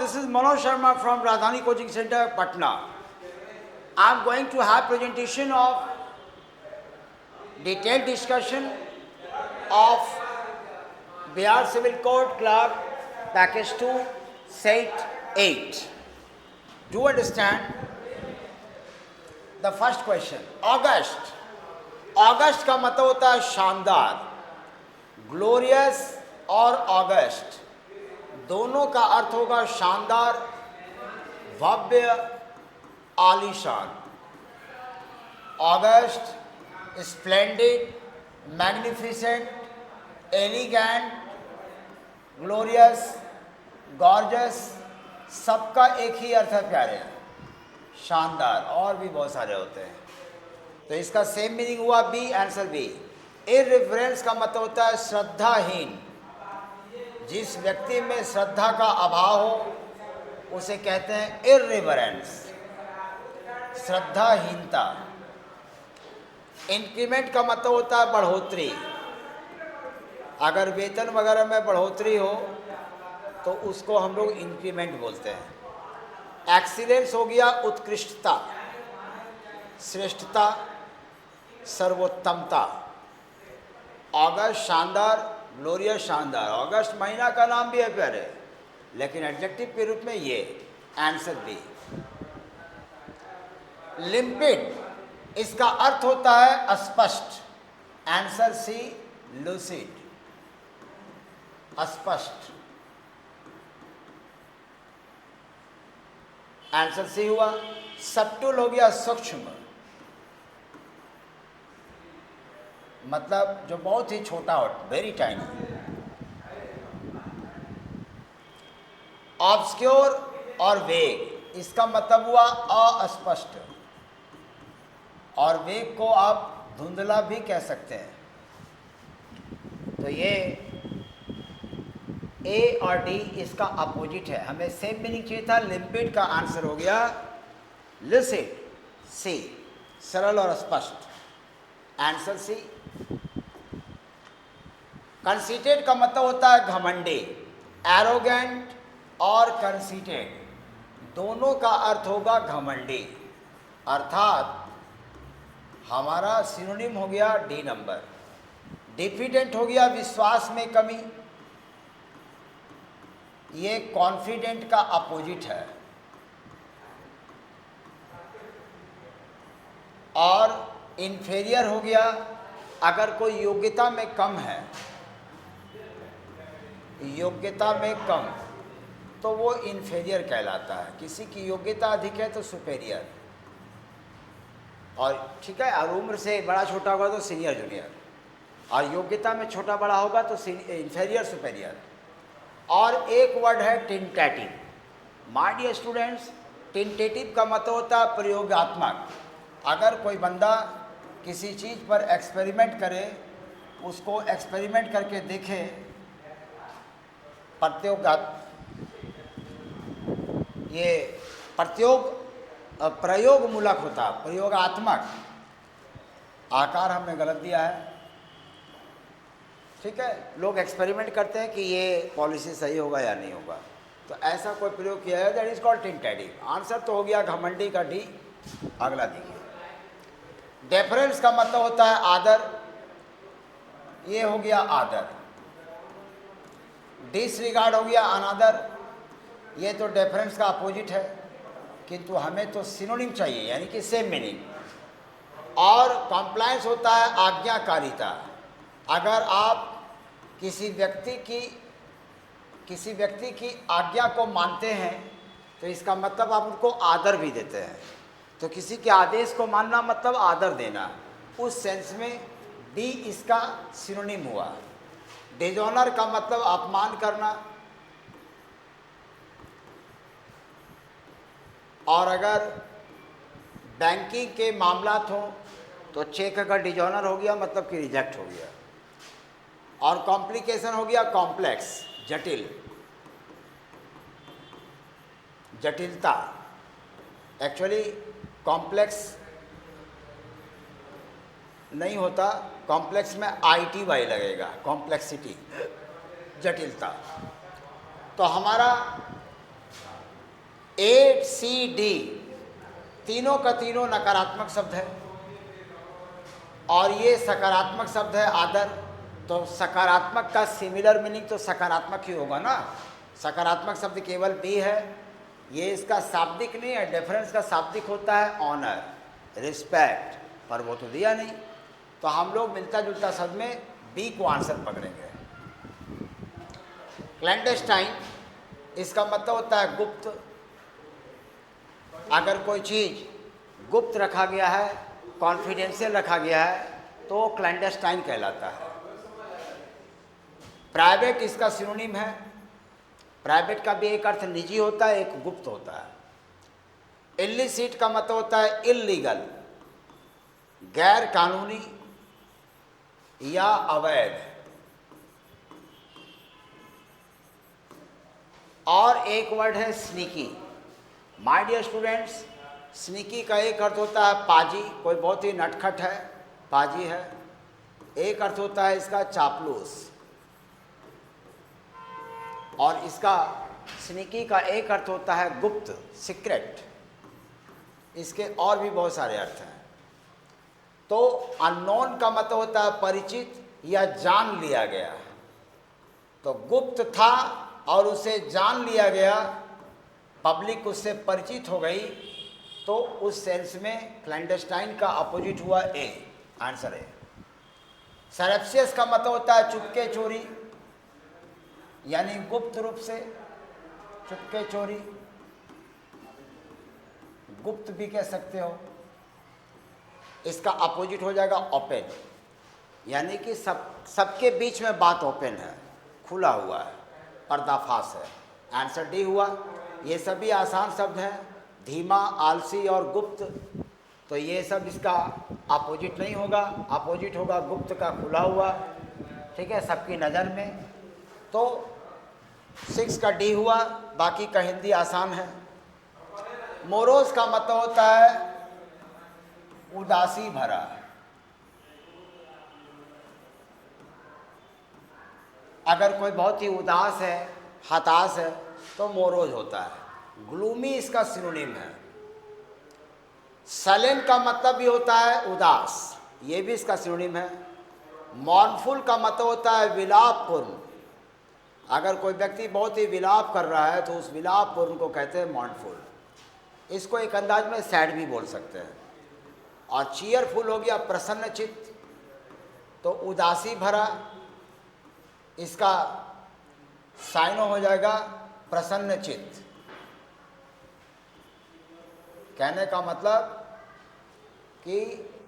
this is Manoj Sharma from Radhani Coaching Center, Patna. I am going to have presentation of detailed discussion of Bihar Civil Code Clerk Package 2 Set 8. Do you understand? The first question, August. August का मतलब होता है शानदार, glorious और August दोनों का अर्थ होगा शानदार, भव्य, आलीशान. August, splendid, magnificent, elegant, glorious, gorgeous, सबका एक ही अर्थ है प्यारे, शानदार. और भी बहुत सारे होते हैं. तो इसका सेम मीनिंग हुआ बी, आंसर बी. इररिवरेंस का मतलब होता है श्रद्धाहीन. जिस व्यक्ति में श्रद्धा का अभाव हो उसे कहते हैं इररिवरेंस, श्रद्धाहीनता. इंक्रीमेंट का मतलब होता है बढ़ोतरी. अगर वेतन वगैरह में बढ़ोतरी हो तो उसको हम लोग इंक्रीमेंट बोलते हैं. एक्सीलेंस हो गया उत्कृष्टता, श्रेष्ठता, सर्वोत्तमता. अगस्त शानदार, ग्लोरियस शानदार. अगस्त महीना का नाम भी है प्यारे, लेकिन एडजेक्टिव के रूप में ये, आंसर बी. लिम्पिड, इसका अर्थ होता है स्पष्ट. आंसर सी, लूसिड, स्पष्ट. आंसर सी हुआ. सब्टुल हो गया सूक्ष्म, मतलब जो बहुत ही छोटा हो, वेरी टाइनी. ऑब्सक्योर और वेग, इसका मतलब हुआ अस्पष्ट, और वेग को आप धुंधला भी कह सकते हैं. तो ये ए और डी इसका अपोजिट है. हमें सेम मीनिंग चाहिए था. लिम्पिड का आंसर हो गया लूसिड, सी, सरल और स्पष्ट. Answer C. कंसीटेड का मतलब होता है घमंडी. एरोगेंट और कंसीटेड दोनों का अर्थ होगा घमंडी. अर्थात हमारा सिनोनिम हो गया डी नंबर. डिफिडेंट हो गया विश्वास में कमी. ये कॉन्फिडेंट का अपोजिट है. और इन्फेरियर हो गया अगर कोई योग्यता में कम है, योग्यता में कम, तो वो इन्फेरियर कहलाता है. किसी की योग्यता अधिक है तो सुपेरियर. और ठीक है, और उम्र से बड़ा छोटा होगा तो सीनियर जूनियर, और योग्यता में छोटा बड़ा होगा तो इन्फेरियर सुपेरियर. और एक वर्ड है tentative. My dear students, tentative का मतलब होता है प्रयोगात्मक. अगर कोई बंदा किसी चीज़ पर एक्सपेरिमेंट करे, उसको एक्सपेरिमेंट करके देखे, ये प्रयोगमूलक होता, प्रयोगात्मक. आकार हमने गलत दिया है. ठीक है, लोग एक्सपेरिमेंट करते हैं कि ये पॉलिसी सही होगा या नहीं होगा, तो ऐसा कोई प्रयोग किया है, that is called tentative. Answer तो हो गया घमंडी का डी. अगला देखिए. डेफरेंस का मतलब होता है आदर. ये हो गया आदर. डिसरिगार्ड हो गया अनादर. ये तो डेफरेंस का अपोजिट है, किंतु हमें तो सिनोनिम चाहिए, यानी कि सेम मीनिंग. और कॉम्प्लायंस होता है आज्ञाकारिता. अगर आप किसी व्यक्ति की आज्ञा को मानते हैं तो इसका मतलब आप उनको आदर भी देते हैं. तो किसी के आदेश को मानना मतलब आदर देना. उस सेंस में डी इसका सिनोनिम हुआ. डिजॉनर का मतलब अपमान करना. और अगर बैंकिंग के मामलात हो तो चेक अगर डिजॉनर हो गया मतलब कि रिजेक्ट हो गया. और कॉम्प्लिकेशन हो गया कॉम्प्लेक्स, जटिल, जटिलता. एक्चुअली कॉम्प्लेक्स नहीं होता, कॉम्प्लेक्स में ITY लगेगा, कॉम्प्लेक्सिटी, जटिलता. तो हमारा ABCD तीनों का तीनों नकारात्मक शब्द है और ये सकारात्मक शब्द है आदर। तो सकारात्मक का सिमिलर मीनिंग तो सकारात्मक ही होगा ना। सकारात्मक शब्द केवल बी है, ये इसका शाब्दिक नहीं है। डिफरेंस का शाब्दिक होता है ऑनर, रिस्पेक्ट, पर वो तो दिया नहीं, तो हम लोग मिलता जुलता शब्द में बी को आंसर पकड़ेंगे। क्लैंडस्टाइन, इसका मतलब होता है गुप्त। अगर कोई चीज़ गुप्त रखा गया है, कॉन्फिडेंशियल रखा गया है, तो क्लैंडस्टाइन कहलाता है। प्राइवेट इसका सिनोनिम है। प्राइवेट का भी एक अर्थ निजी होता है, एक गुप्त होता है। इल्लिसिट का मतलब होता है इल्लीगल, गैर कानूनी या अवैध। और एक वर्ड है sneaky. My dear students, sneaky का एक अर्थ होता है पाजी, कोई बहुत ही नटखट है, पाजी है। एक अर्थ होता है इसका चापलूस। और इसका स्नीकी का एक अर्थ होता है गुप्त, सीक्रेट। इसके और भी बहुत सारे अर्थ हैं। तो अननोन का मतलब होता है परिचित या जान लिया गया। तो गुप्त था और उसे जान लिया गया, पब्लिक उससे परिचित हो गई, तो उस सेंस में क्लैंडस्टाइन का अपोजिट हुआ ए, आंसर है। सरप्सियस का मतलब होता है चुपके चोरी, यानी गुप्त रूप से, चुपके चोरी, गुप्त भी कह सकते हो। इसका अपोजिट हो जाएगा ओपन, यानी कि सबके बीच में बात ओपन है, खुला हुआ है, पर्दाफाश है। आंसर डी हुआ। ये सभी आसान शब्द हैं, धीमा, आलसी और गुप्त। तो ये सब इसका अपोजिट नहीं होगा, अपोजिट होगा गुप्त का, खुला हुआ। ठीक है, सबकी नज़र में। तो 6 का डी हुआ, बाकी का हिंदी आसान है। मोरोस का मतलब होता है उदासी भरा। अगर कोई बहुत ही उदास है, हताश है, तो मोरोज होता है। ग्लूमी इसका सिनोनिम है। सलेन का मतलब भी होता है उदास, ये भी इसका सिनोनिम है। मॉर्नफुल का मतलब होता है विलापपूर्ण। अगर कोई व्यक्ति बहुत ही विलाप कर रहा है तो उस विलापपूर्ण को कहते हैं मॉर्नफुल। इसको एक अंदाज में सैड भी बोल सकते हैं। और चीयरफुल हो गया प्रसन्नचित्त, तो उदासी भरा, इसका साइनो हो जाएगा प्रसन्नचित्त। कहने का मतलब कि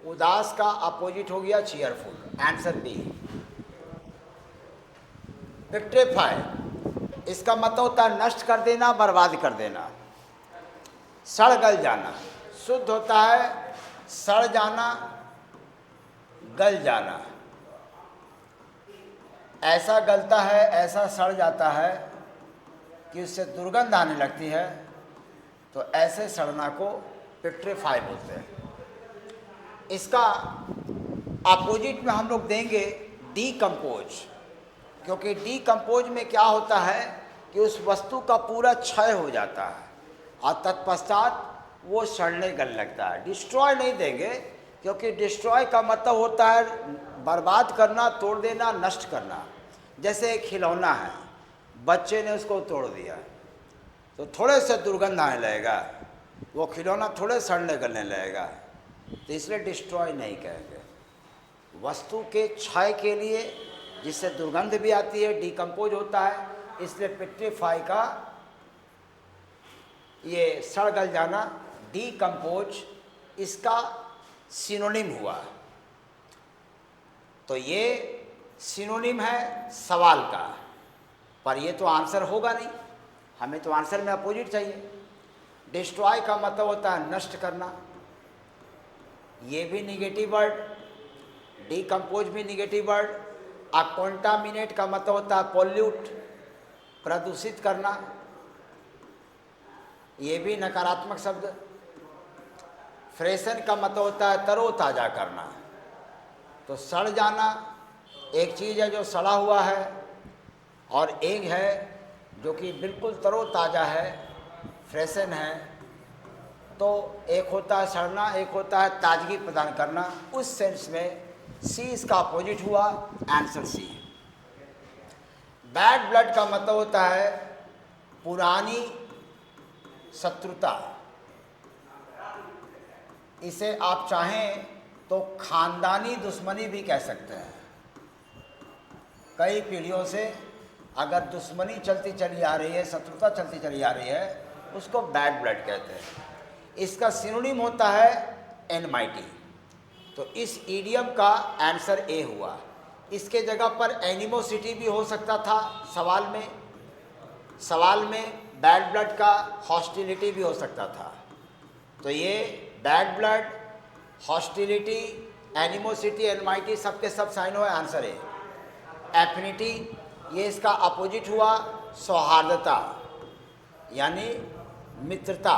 उदास का अपोजिट हो गया चीयरफुल, आंसर बी। विक्ट्रीफाई, इसका मतलब होता है नष्ट कर देना, बर्बाद कर देना। सड़ गल जाना, शुद्ध होता है सड़ जाना, गल जाना। ऐसा गलता है, ऐसा सड़ जाता है कि उससे दुर्गंध आने लगती है, तो ऐसे सड़ना को विक्ट्रीफाई बोलते हैं। इसका अपोजिट में हम लोग देंगे डीकम्पोज, क्योंकि डीकम्पोज में क्या होता है कि उस वस्तु का पूरा क्षय हो जाता है और तत्पश्चात वो सड़ने गल लगता है। डिस्ट्रॉय नहीं देंगे, क्योंकि डिस्ट्रॉय का मतलब होता है बर्बाद करना, तोड़ देना, नष्ट करना। जैसे एक खिलौना है, बच्चे ने उसको तोड़ दिया तो थोड़े से दुर्गंध आने लगेगा, वो खिलौना थोड़े सड़ने गलने लगेगा। तो इसलिए डिस्ट्रॉय नहीं कहेंगे। वस्तु के क्षय के लिए, जिससे दुर्गंध भी आती है, डिकम्पोज होता है, इसलिए विक्ट्रीफाई का ये सड़ गल जाना, डीकम्पोज, इसका सिनोनिम हुआ। तो ये सिनोनिम है सवाल का, पर ये तो आंसर होगा नहीं, हमें तो आंसर में अपोजिट चाहिए। डिस्ट्रॉय का मतलब होता है नष्ट करना, ये भी निगेटिव वर्ड। डीकम्पोज भी निगेटिव वर्ड। कंटामिनेट का मतलब होता है पोल्यूट, प्रदूषित करना, ये भी नकारात्मक शब्द। फ्रेशन का मतलब होता है तरोताज़ा करना। तो सड़ जाना, एक चीज़ है जो सड़ा हुआ है, और एक है जो कि बिल्कुल तरोताज़ा है, फ्रेशन है, तो एक होता है सड़ना, एक होता है ताजगी प्रदान करना। उस सेंस में सी इसका अपोजिट हुआ, आंसर सी। बैड ब्लड का मतलब होता है पुरानी शत्रुता। इसे आप चाहें तो खानदानी दुश्मनी भी कह सकते हैं। कई पीढ़ियों से अगर दुश्मनी चलती चली आ रही है, शत्रुता चलती चली आ रही है, उसको बैड ब्लड कहते हैं। इसका सिनोनिम होता है एनमाइटी। तो इस ईडियम का आंसर ए हुआ। इसके जगह पर एनिमोसिटी भी हो सकता था सवाल में बैड ब्लड का हॉस्टिलिटी भी हो सकता था। तो ये बैड ब्लड, हॉस्टिलिटी, एनिमोसिटी, एनमाइटी सबके सब साइन हुए, आंसर है। एफिनिटी, ये इसका अपोजिट हुआ, सौहार्दता यानी मित्रता।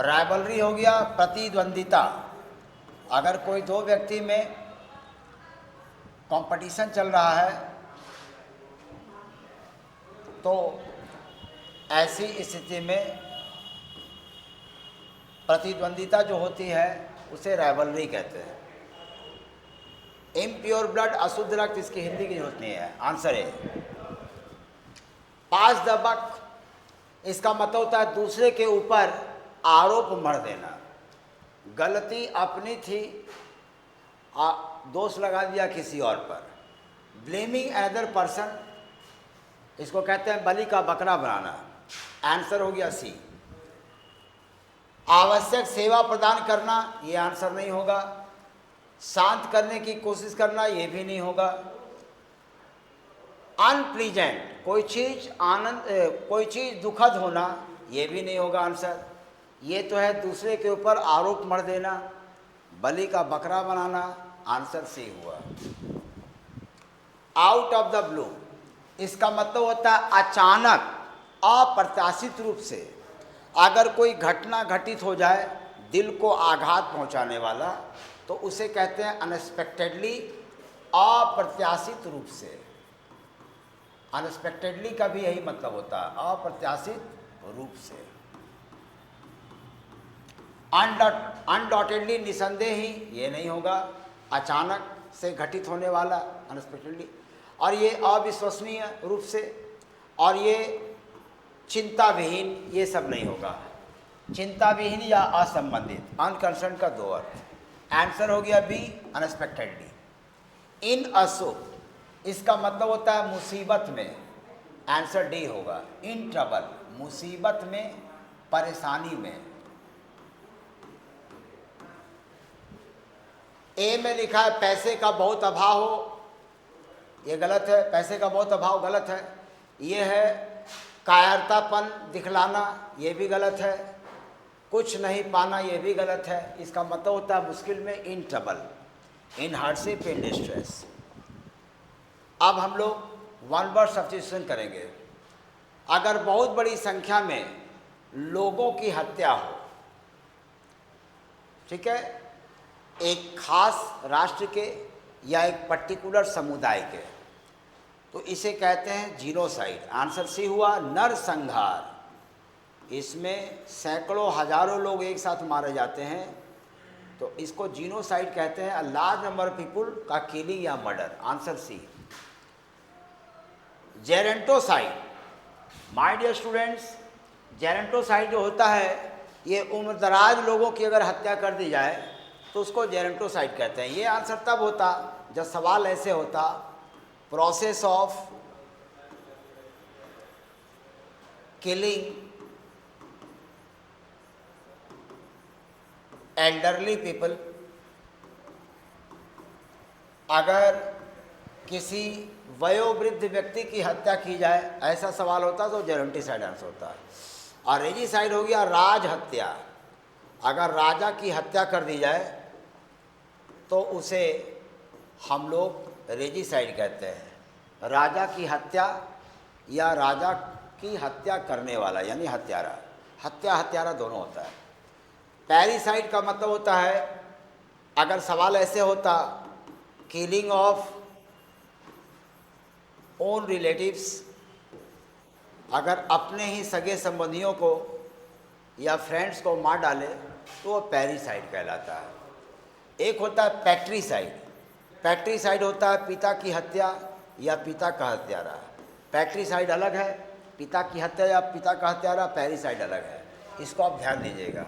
राइवलरी हो गया प्रतिद्वंदिता। अगर कोई दो व्यक्ति में कंपटीशन चल रहा है तो ऐसी स्थिति में प्रतिद्वंदिता जो होती है उसे राइवलरी कहते हैं। इम्प्योर ब्लड, अशुद्ध रक्त, इसकी हिंदी की जरूरत नहीं है, आंसर है। पास द बक, इसका मतलब होता है दूसरे के ऊपर आरोप मढ़ देना। गलती अपनी थी, दोष लगा दिया किसी और पर। ब्लेमिंग अनदर पर्सन, इसको कहते हैं बलि का बकरा बनाना, आंसर हो गया सी। आवश्यक सेवा प्रदान करना, ये आंसर नहीं होगा। शांत करने की कोशिश करना, ये भी नहीं होगा। अनप्लीजेंट, कोई चीज़ दुखद होना, ये भी नहीं होगा आंसर। ये तो है दूसरे के ऊपर आरोप मढ़ देना, बलि का बकरा बनाना, आंसर सी हुआ। आउट ऑफ द ब्लू, इसका मतलब होता है अचानक, अप्रत्याशित रूप से। अगर कोई घटना घटित हो जाए दिल को आघात पहुंचाने वाला, तो उसे कहते हैं अनएक्सपेक्टेडली, अप्रत्याशित रूप से। अनएक्सपेक्टेडली का भी यही मतलब होता है, अप्रत्याशित रूप से। अनडॉटेडली, निसंदेह ही, ये नहीं होगा। अचानक से घटित होने वाला, अनएक्सपेक्टेडली। और ये अविश्वसनीय रूप से, और ये चिंता विहीन, ये सब नहीं होगा। चिंता विहीन या असंबंधित, अनकंसर्न का दो अर्थ। आंसर हो गया बी, अनएक्सपेक्टेडली। इन अशुभ, इसका मतलब होता है मुसीबत में, आंसर डी होगा। इन ट्रबल, मुसीबत में, परेशानी में। ए में लिखा है पैसे का बहुत अभाव हो, ये गलत है। पैसे का बहुत अभाव गलत है। ये है कायरतापन दिखलाना, ये भी गलत है। कुछ नहीं पाना, ये भी गलत है। इसका मतलब होता है मुश्किल में, in trouble, in hardship, in distress. अब हम लोग वन वर्ड सब्स्टिट्यूशन करेंगे। अगर बहुत बड़ी संख्या में लोगों की हत्या हो, ठीक है, एक खास राष्ट्र के या एक पर्टिकुलर समुदाय के, तो इसे कहते हैं जीनोसाइड, आंसर सी हुआ। नरसंहार, इसमें सैकड़ों हजारों लोग एक साथ मारे जाते हैं, तो इसको जीनोसाइड कहते हैं। A large number of people का किलिंग या murder, answer C. Gerontocide, my dear students, gerontocide जो होता है, ये उम्रदराज लोगों की अगर हत्या कर दी जाए तो उसको जेरेंटोसाइड कहते हैं। ये आंसर तब होता जब सवाल ऐसे होता, process of killing elderly people. अगर किसी वयोवृद्ध व्यक्ति की हत्या की जाए, ऐसा सवाल होता तो जेरेंटोसाइड आंसर होता है। और रेजिसाइड हो गया राज हत्या। अगर राजा की हत्या कर दी जाए तो उसे हम लोग रेजिसाइड कहते हैं। राजा की हत्या या राजा की हत्या करने वाला यानी हत्यारा, हत्यारा दोनों होता है। पैरिसाइड का मतलब होता है, अगर सवाल ऐसे होता, किलिंग ऑफ ओन रिलेटिव्स, अगर अपने ही सगे संबंधियों को या फ्रेंड्स को मार डाले तो वो पैरिसाइड कहलाता है। एक होता है पैट्रीसाइड। पैट्रीसाइड होता है पिता की हत्या या पिता का हत्यारा। पैट्रीसाइड अलग है, पिता की हत्या या पिता का हत्यारा। पैरिसाइड अलग है, इसको आप ध्यान दीजिएगा।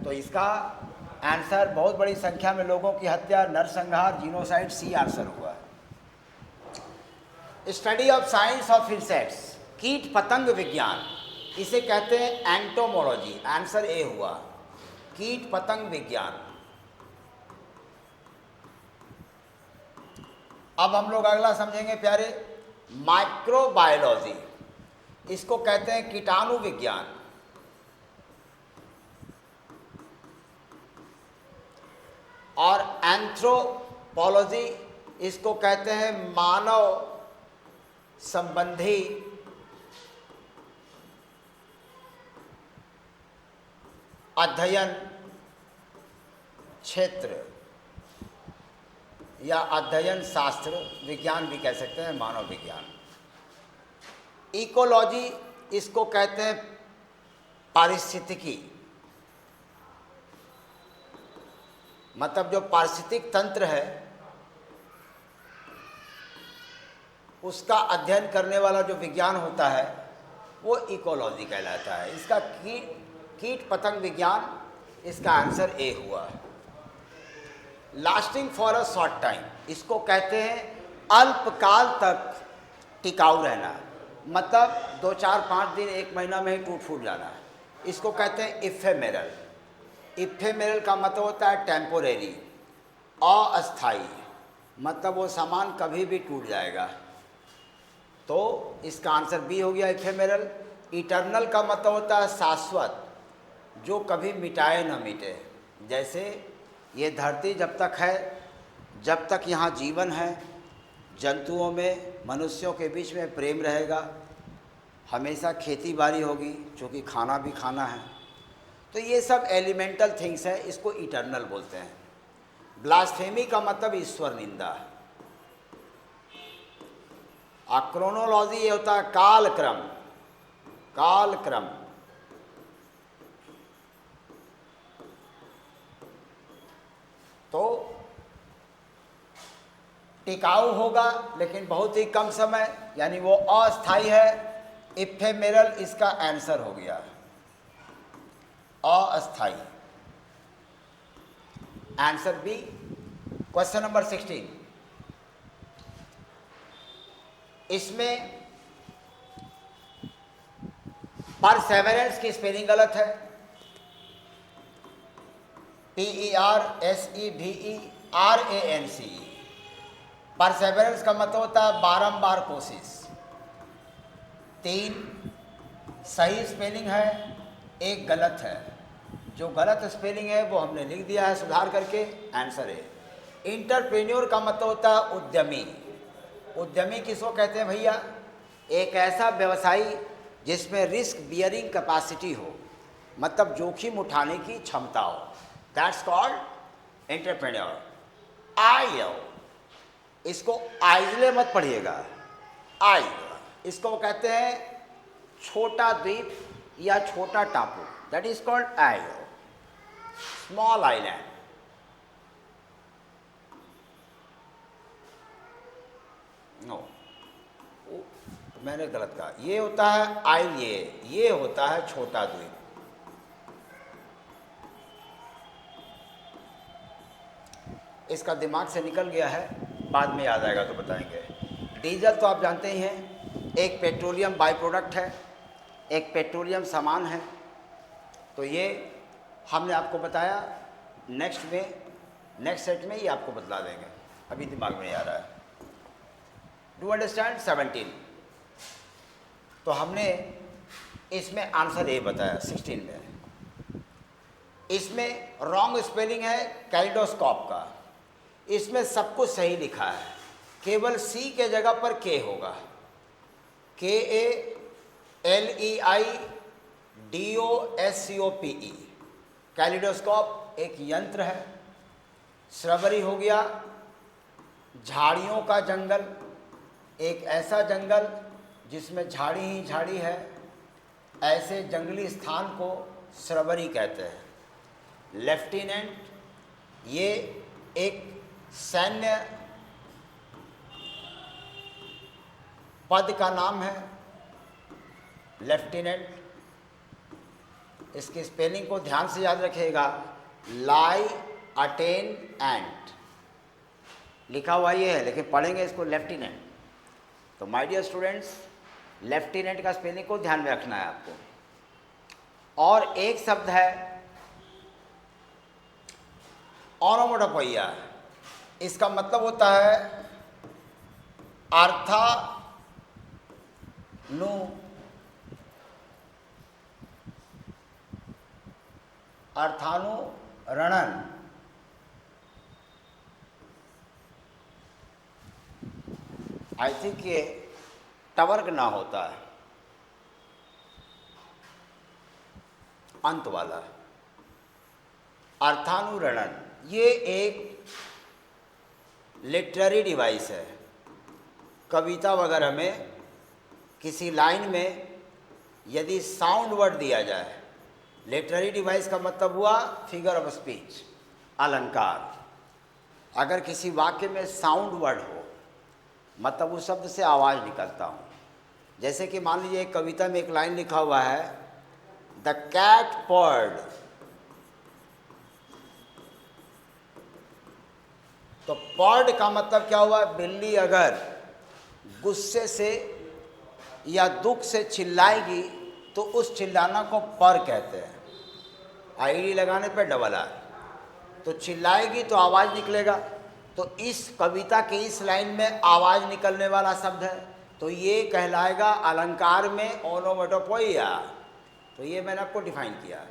तो इसका आंसर बहुत बड़ी संख्या में लोगों की हत्या, नरसंहार, जीनोसाइड, सी आंसर हुआ। Study of science of insects, कीट पतंग विज्ञान, इसे कहते हैं एंटोमोलॉजी। आंसर ए हुआ, कीट पतंग विज्ञान। अब हम लोग अगला समझेंगे प्यारे, माइक्रोबायोलॉजी, इसको कहते हैं कीटाणु विज्ञान। और एंथ्रोपोलॉजी, इसको कहते हैं मानव संबंधी अध्ययन क्षेत्र या अध्ययन शास्त्र, विज्ञान भी कह सकते हैं, मानव विज्ञान। इकोलॉजी, इसको कहते हैं पारिस्थितिकी, मतलब जो पारिस्थितिक तंत्र है उसका अध्ययन करने वाला जो विज्ञान होता है वो इकोलॉजी कहलाता है। इसका कीट पतंग विज्ञान, इसका आंसर ए हुआ। Lasting for a short time, इसको कहते हैं अल्पकाल तक टिकाऊ रहना, मतलब 2, 4, 5 दिन, 1 महीना में ही टूट फूट जाना। इसको कहते हैं इफेमेरल। इफेमेरल का मतलब होता है टेम्पोरेरी, अस्थाई, मतलब वो सामान कभी भी टूट जाएगा। तो इसका आंसर बी हो गया, इफेमेरल। इटर्नल का मतलब होता है शाश्वत, जो कभी मिटाए न मिटे। जैसे ये धरती जब तक है, जब तक यहाँ जीवन है, जंतुओं में, मनुष्यों के बीच में प्रेम रहेगा, हमेशा खेती बाड़ी होगी, क्योंकि खाना भी खाना है। तो ये सब एलिमेंटल थिंग्स हैं, इसको इटर्नल बोलते हैं। ब्लास्फेमी का मतलब ईश्वर निंदा। क्रोनोलॉजी, ये होता है कालक्रम, कालक्रम। तो टिकाऊ होगा लेकिन बहुत ही कम समय, यानी वो अस्थाई है। इफेमेरल इसका आंसर हो गया, अस्थाई। Answer B. क्वेश्चन नंबर 16, इसमें परसेवरेंस की स्पेलिंग गलत है। PERSEVERANCE। परसेवरेंस का मतलब होता है बारंबार कोशिश। 3 सही स्पेलिंग है, 1 गलत है। जो गलत स्पेलिंग है वो हमने लिख दिया है सुधार करके, आंसर है। इंटरप्रेन्योर का मतलब होता है उद्यमी। उद्यमी किसको कहते हैं भैया? एक ऐसा व्यवसायी जिसमें रिस्क बियरिंग कैपेसिटी हो, मतलब जोखिम उठाने की क्षमता हो, दैट्स कॉल्ड एंटरप्रेन्योर। आय, इसको आइजले मत पढ़िएगा, आय, इसको कहते हैं छोटा द्वीप या छोटा टापू, दैट इज कॉल्ड आय, स्मॉल आइलैंड। नो, मैंने गलत कहा, ये होता है आइल, ये होता है छोटा द्वीप। इसका दिमाग से निकल गया है, बाद में याद आएगा तो बताएंगे। डीजल तो आप जानते ही हैं, एक पेट्रोलियम बाई प्रोडक्ट है, एक पेट्रोलियम सामान है। तो ये हमने आपको बताया, नेक्स्ट सेट में ये आपको बतला देंगे, अभी दिमाग में नहीं आ रहा है। Do understand? 17। तो हमने इसमें आंसर ए बताया 16 में। इसमें रॉन्ग स्पेलिंग है कैलिडोस्कोप का, इसमें सब कुछ सही लिखा है, केवल सी के जगह पर के होगा, KALEIDOSCOPE। कैलिडोस्कोप एक यंत्र है। श्रवरी हो गया झाड़ियों का जंगल, एक ऐसा जंगल जिसमें झाड़ी ही झाड़ी है, ऐसे जंगली स्थान को श्रवरी कहते हैं। लेफ्टिनेंट ये एक सैन्य पद का नाम है। लेफ्टिनेंट, इसकी स्पेलिंग को ध्यान से याद रखिएगा, लाई अटेन एंट लिखा हुआ ये है, लेकिन पढ़ेंगे इसको लेफ्टिनेंट। तो माय डियर स्टूडेंट्स, लेफ्टिनेंट का स्पेलिंग को ध्यान में रखना है आपको। और एक शब्द है ओनोमोटोपोइया, इसका मतलब होता है अर्थानुरणन। आई थिंक ये टवर्ग ना होता है, अंत वाला। अर्थानुरणन ये एक लिटरेरी डिवाइस है। कविता वगैरह में किसी लाइन में यदि साउंड वर्ड दिया जाए, लिटरेरी डिवाइस का मतलब हुआ फिगर ऑफ स्पीच, अलंकार। अगर किसी वाक्य में साउंड वर्ड हो, मतलब उस शब्द से आवाज़ निकलता हो। जैसे कि मान लीजिए एक कविता में एक लाइन लिखा हुआ है, द कैट पर्ड, तो पर्ड का मतलब क्या हुआ? बिल्ली अगर गुस्से से या दुख से चिल्लाएगी तो उस चिल्लाना को पर कहते हैं। आईडी लगाने पे डबल आर, तो चिल्लाएगी तो आवाज़ निकलेगा। तो इस कविता के इस लाइन में आवाज़ निकलने वाला शब्द है, तो ये कहलाएगा अलंकार में ओनोमेटोपोइया। तो ये मैंने आपको डिफाइन किया।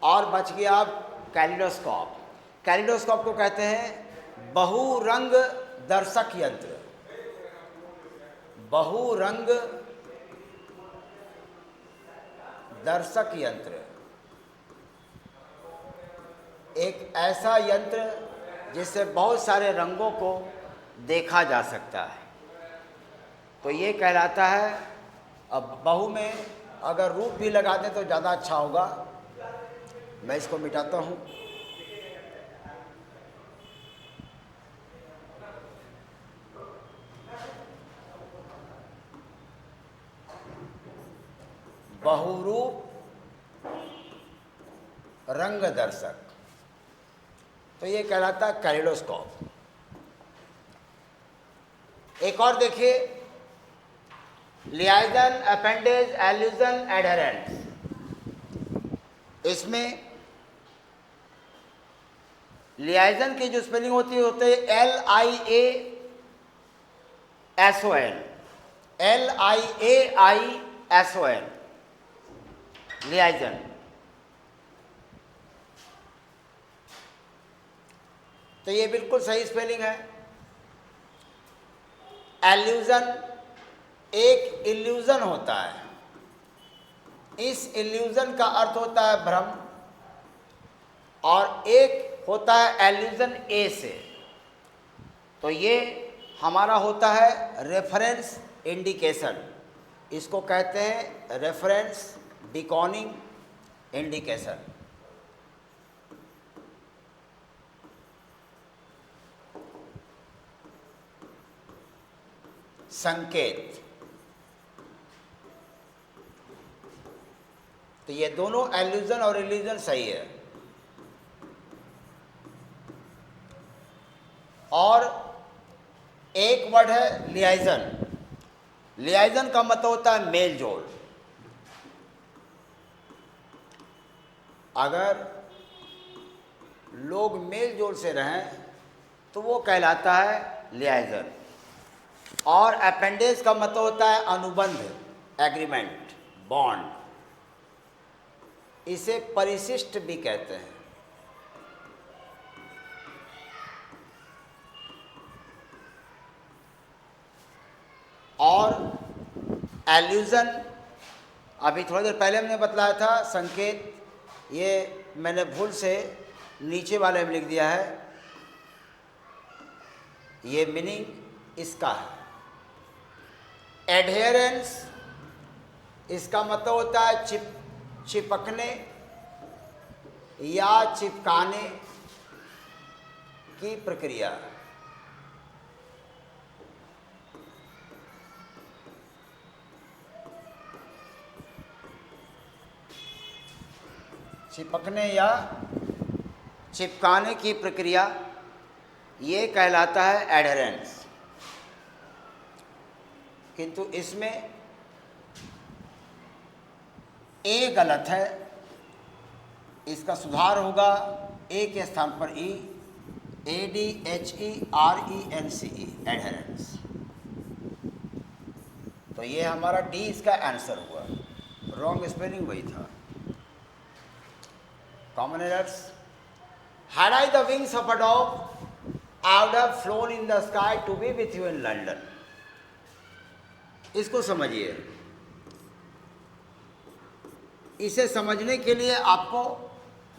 और बच गया अब कैलिडोस्कोप। कैलिडोस्कोप को कहते हैं बहुरंग दर्शक यंत्र। बहुरंग दर्शक यंत्र एक ऐसा यंत्र जिससे बहुत सारे रंगों को देखा जा सकता है। तो ये कहलाता है, अब बहु में अगर रूप भी लगा दें तो ज़्यादा अच्छा होगा। मैं इसको मिटाता हूँ। बहुरूप रंग दर्शक, तो ये कहलाता है कैलिडोस्कोप। एक और देखिए, लियाइजन, अपेंडेज, एल्यूजन, एडहेरेंस। इसमें लियाइजन की जो स्पेलिंग होती है LIASON, LIAISON, लियाइजन। तो ये बिल्कुल सही स्पेलिंग है। एल्यूजन एक इल्यूजन होता है। इस इल्यूजन का अर्थ होता है भ्रम, और एक होता है एल्यूजन ए से। तो ये हमारा होता है रेफरेंस इंडिकेशन। इसको कहते हैं रेफरेंस बिकॉनिंग इंडिकेशन। संकेत। तो ये दोनों एल्यूजन और इल्यूजन सही है। और एक वर्ड है लियाइजन। लियाइजन का मतलब होता है मेल जोल। अगर लोग मेल जोल से रहें तो वो कहलाता है लियाइजन। और अपेंडेज का मतलब होता है अनुबंध, एग्रीमेंट, बॉन्ड। इसे परिशिष्ट भी कहते हैं। और एल्यूजन अभी थोड़ी देर पहले हमने बतलाया था, संकेत, ये मैंने भूल से नीचे वाले में लिख दिया है। ये मीनिंग इसका है। एडहेरेंस इसका मतलब होता है चिपकने या चिपकाने की प्रक्रिया। चिपकने या चिपकाने की प्रक्रिया ये कहलाता है एडहेरेंस। किंतु इसमें ए गलत है, इसका सुधार होगा ए के स्थान पर ई, ADHERENCE एडहेरेंस। तो ये हमारा डी इसका आंसर हुआ, रॉन्ग स्पेलिंग वही था। Common errors. Had I the wings of a dove, I would have flown in the sky to be with you in London. इसको समझिए। इसे समझने के लिए आपको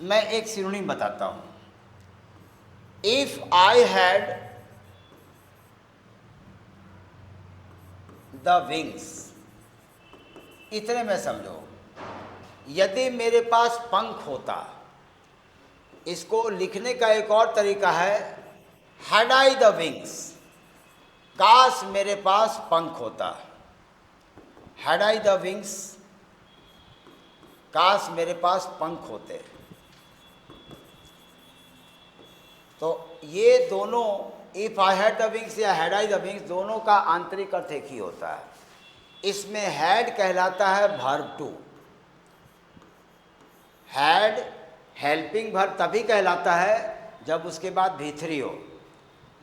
मैं एक सिनोनिम बताता हूं। If I had the wings, इतने में समझो, यदि मेरे पास पंख होता। इसको लिखने का एक और तरीका है had I the wings, काश मेरे पास पंख होता। had I the wings, काश मेरे पास पंख होते। तो ये दोनों if I had the wings या had I the wings दोनों का आंतरिक अर्थ एक ही होता है। इसमें had कहलाता है verb to। had helping verb तभी कहलाता है जब उसके बाद भी3 हो,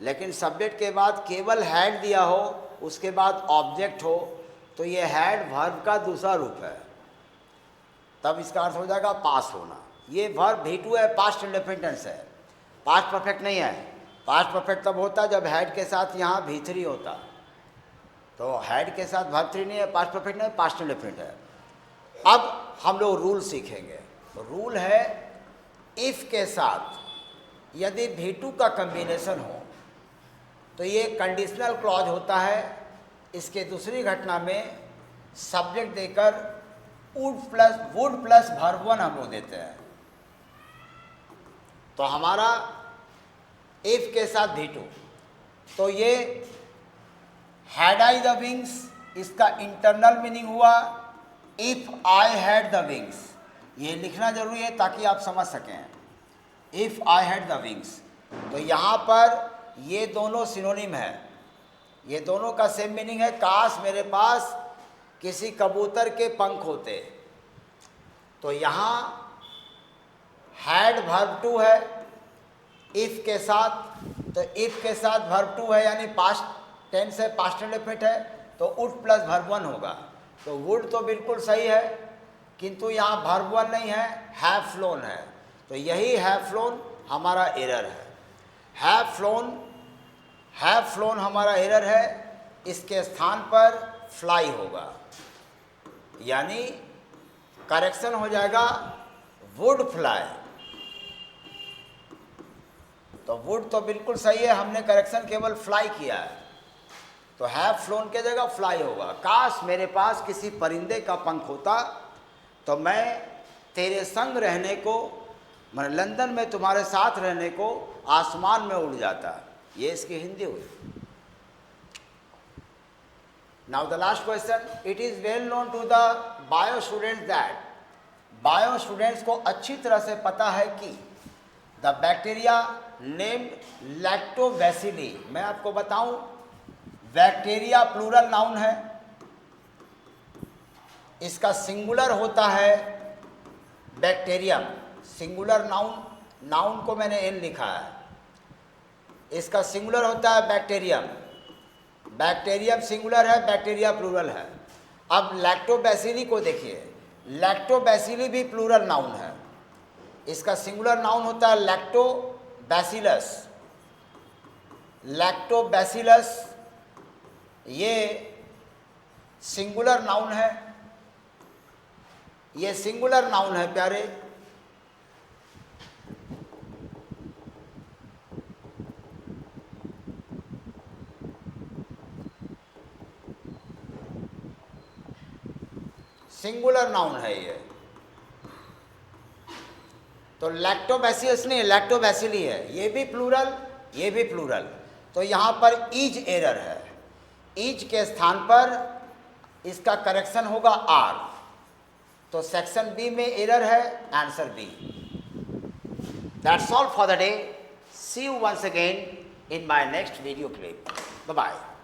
लेकिन सब्जेक्ट के बाद केवल हैड दिया हो, उसके बाद ऑब्जेक्ट हो, तो ये हैड वर्ब का दूसरा रूप है। तब इसका अर्थ हो जाएगा पास होना। ये वर्ब भी2 है, पास्ट इंडेफिनिट टेंस है, पास्ट परफेक्ट नहीं है। पास्ट परफेक्ट तब होता जब हैड के साथ यहाँ भी3 होता। तो हैड के साथ वर्ब 3 नहीं है, पास्ट परफेक्ट नहीं, पास्ट इंडेफिनिट है। अब हम लोग रूल सीखेंगे। रूल है इफ़ के साथ यदि भी2 का कम्बिनेशन हो तो ये कंडीशनल क्लॉज होता है। इसके दूसरी घटना में सब्जेक्ट देकर वुड प्लस वर्ब 1 हम लोग देते हैं। तो हमारा इफ़ के साथ भी2, तो ये हैड आई द विंग्स, इसका इंटरनल मीनिंग हुआ if I had the wings. ये लिखना जरूरी है ताकि आप समझ सकें। If I had the wings, तो यहाँ पर ये दोनों सिनोनिम है, ये दोनों का सेम मीनिंग है। काश मेरे पास किसी कबूतर के पंख होते। तो यहाँ हैड वर्ब 2 है इफ़ के साथ, तो इफ़ के साथ वर्ब 2 है यानी पास्ट टेंस है, पास्ट इंडेफिनिट है, तो वुड प्लस वर्ब 1 होगा। तो वुड तो बिल्कुल सही है, किंतु यहाँ वर्ब 1 नहीं है, हैव फ्लोन है। तो यही हैव फ्लोन हमारा एरर है। हैव फ्लोन हमारा एरर है। इसके स्थान पर फ्लाई होगा, यानी करेक्शन हो जाएगा वुड फ्लाई। तो वुड तो बिल्कुल सही है, हमने करेक्शन केवल फ्लाई किया है। तो हैव फ्लोन के जगह फ्लाई होगा। काश मेरे पास किसी परिंदे का पंख होता तो मैं तेरे संग रहने को, मैं लंदन में तुम्हारे साथ रहने को आसमान में उड़ जाता। ये इसकी हिंदी हुई। Now the last question. It is well known to the bio students that, bio students को अच्छी तरह से पता है कि द बैक्टीरिया नेम्ड लैक्टोबैसिली, मैं आपको बताऊं बैक्टीरिया प्लूरल नाउन है, इसका सिंगुलर होता है बैक्टीरियम। सिंगुलर नाउन को मैंने एन लिखा है, इसका सिंगुलर होता है बैक्टीरियम। बैक्टीरियम सिंगुलर है, बैक्टीरिया प्लूरल है। अब लैक्टोबैसिली को देखिए, लैक्टोबैसिली भी प्लूरल नाउन है, इसका सिंगुलर नाउन होता है लैक्टोबैसिलस। लैक्टोबैसिलस ये सिंगुलर नाउन है, ये सिंगुलर नाउन है प्यारे। सिंगुलर नाउन है ये। तो लैक्टोबैसिलस नहीं, लैक्टोबैसिली है, ये भी प्लूरल, ये भी प्लूरल। तो यहाँ पर ईज एरर है, ईज के स्थान पर इसका करेक्शन होगा आर। तो सेक्शन बी में एरर है, answer B. That's all for the day. See you once again in my next video clip. Bye-bye.